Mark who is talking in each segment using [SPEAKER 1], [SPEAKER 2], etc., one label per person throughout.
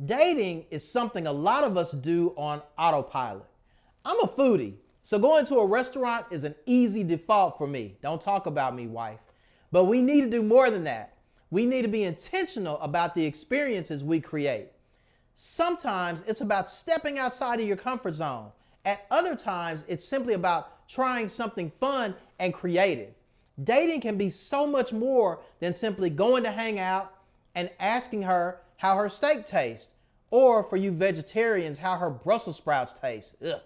[SPEAKER 1] Dating is something a lot of us do on autopilot. I'm a foodie, so going to a restaurant is an easy default for me. Don't talk about me, wife. But we need to do more than that. We need to be intentional about the experiences we create. Sometimes it's about stepping outside of your comfort zone. At other times, it's simply about trying something fun and creative. Dating can be so much more than simply going to hang out and asking her how her steak tastes, or for you vegetarians, how her Brussels sprouts taste. Ugh.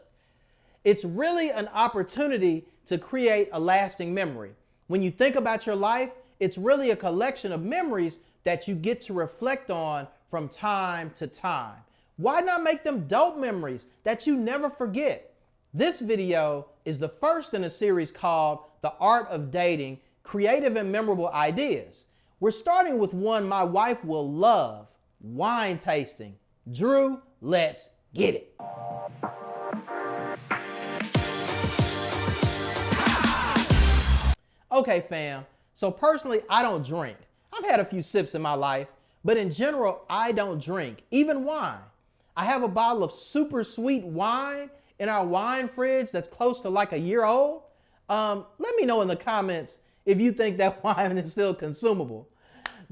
[SPEAKER 1] It's really an opportunity to create a lasting memory. When you think about your life, it's really a collection of memories that you get to reflect on from time to time. Why not make them dope memories that you never forget? This video is the first in a series called The Art of Dating: Creative and Memorable Ideas. We're starting with one my wife will love: wine tasting. Drew, let's get it. Okay, fam. So personally, I don't drink. I've had a few sips in my life, but in general, I don't drink, even wine. I have a bottle of super sweet wine in our wine fridge that's close to like a year old. Let me know in the comments if you think that wine is still consumable.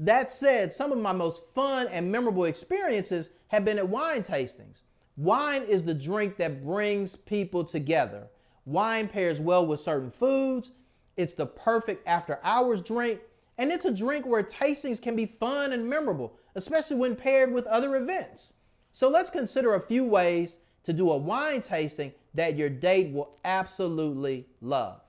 [SPEAKER 1] That said, some of my most fun and memorable experiences have been at wine tastings. Wine is the drink that brings people together. Wine pairs well with certain foods. It's the perfect after-hours drink, and it's a drink where tastings can be fun and memorable, especially when paired with other events. So let's consider a few ways to do a wine tasting that your date will absolutely love.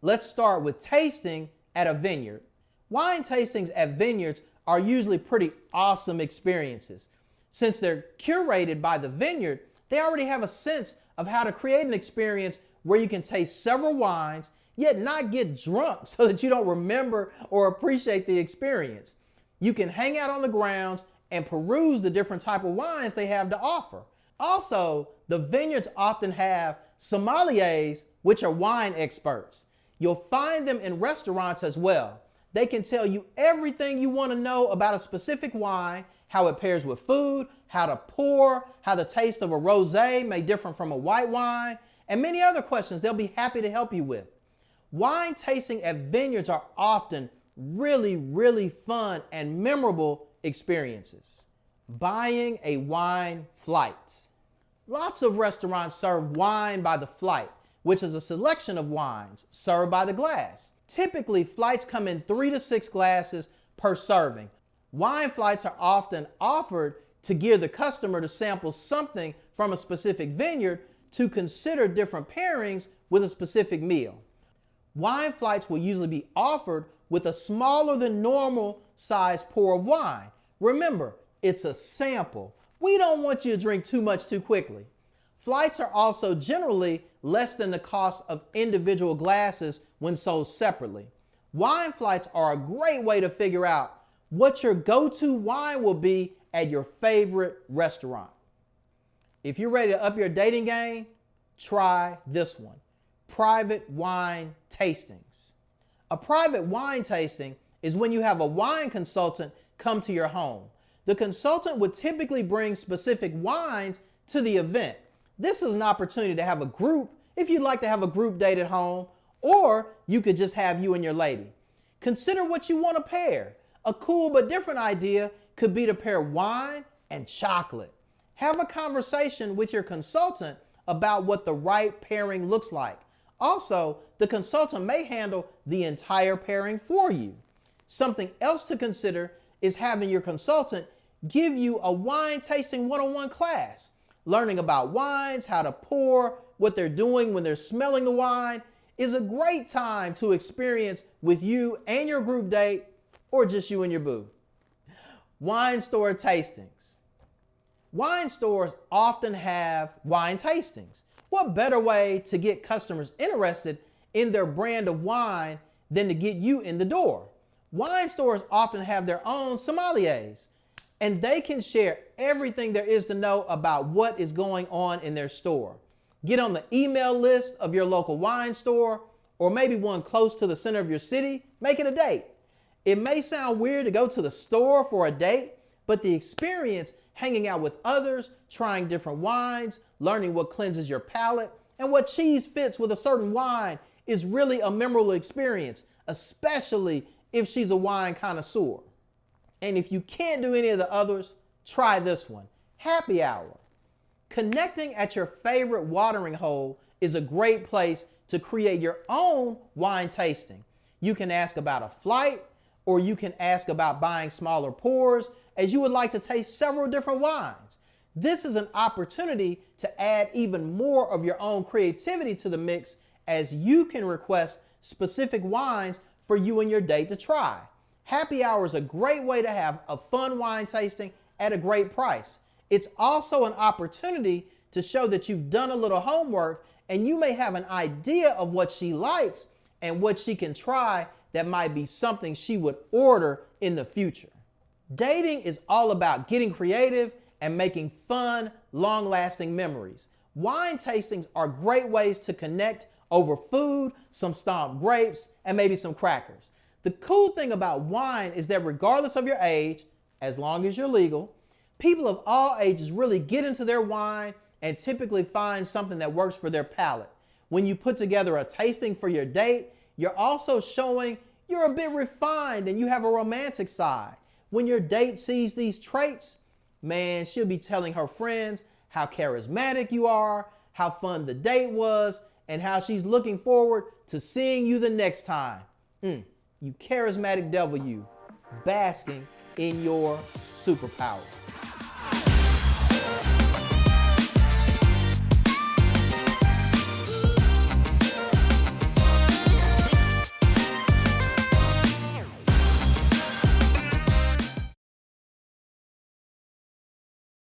[SPEAKER 1] Let's start with tasting at a vineyard. Wine tastings at vineyards are usually pretty awesome experiences. Since they're curated by the vineyard, they already have a sense of how to create an experience where you can taste several wines, yet not get drunk so that you don't remember or appreciate the experience. You can hang out on the grounds and peruse the different type of wines they have to offer. Also, the vineyards often have sommeliers, which are wine experts. You'll find them in restaurants as well. They can tell you everything you want to know about a specific wine, how it pairs with food, how to pour, how the taste of a rosé may differ from a white wine, and many other questions they'll be happy to help you with. Wine tasting at vineyards are often really fun and memorable experiences. Buying a wine flight. Lots of restaurants serve wine by the flight, which is a selection of wines served by the glass. Typically, flights come in 3 to 6 glasses per serving. Wine flights are often offered to gear the customer to sample something from a specific vineyard to consider different pairings with a specific meal. Wine flights will usually be offered with a smaller than normal size pour of wine. Remember, it's a sample. We don't want you to drink too much too quickly. Flights are also generally less than the cost of individual glasses when sold separately. Wine flights are a great way to figure out what your go-to wine will be at your favorite restaurant. If you're ready to up your dating game, try this one: private wine tastings. A private wine tasting is when you have a wine consultant come to your home. The consultant would typically bring specific wines to the event. This is an opportunity to have a group if you'd like to have a group date at home, or you could just have you and your lady. Consider what you want to pair. A cool but different idea could be to pair wine and chocolate. Have a conversation with your consultant about what the right pairing looks like. Also, the consultant may handle the entire pairing for you. Something else to consider is having your consultant give you a wine tasting one-on-one class. Learning about wines, how to pour, what they're doing when they're smelling the wine is a great time to experience with you and your group date, or just you and your boo. Wine store tastings. Wine stores often have wine tastings. What better way to get customers interested in their brand of wine than to get you in the door? Wine stores often have their own sommeliers, and they can share everything there is to know about what is going on in their store. Get on the email list of your local wine store, or maybe one close to the center of your city. Make it a date. It may sound weird to go to the store for a date, but the experience hanging out with others, trying different wines, learning what cleanses your palate, and what cheese fits with a certain wine is really a memorable experience, especially if she's a wine connoisseur. And if you can't do any of the others, try this one, happy hour. Connecting at your favorite watering hole is a great place to create your own wine tasting. You can ask about a flight, or you can ask about buying smaller pours, as you would like to taste several different wines. This is an opportunity to add even more of your own creativity to the mix, as you can request specific wines for you and your date to try. Happy hour is a great way to have a fun wine tasting at a great price. It's also an opportunity to show that you've done a little homework, and you may have an idea of what she likes and what she can try that might be something she would order in the future. Dating is all about getting creative and making fun, long-lasting memories. Wine tastings are great ways to connect over food, some stomped grapes, and maybe some crackers. The cool thing about wine is that regardless of your age, as long as you're legal, people of all ages really get into their wine and typically find something that works for their palate. When you put together a tasting for your date, you're also showing you're a bit refined and you have a romantic side. When your date sees these traits, man, she'll be telling her friends how charismatic you are, how fun the date was, and how she's looking forward to seeing you the next time. You charismatic devil, you, basking in your superpower.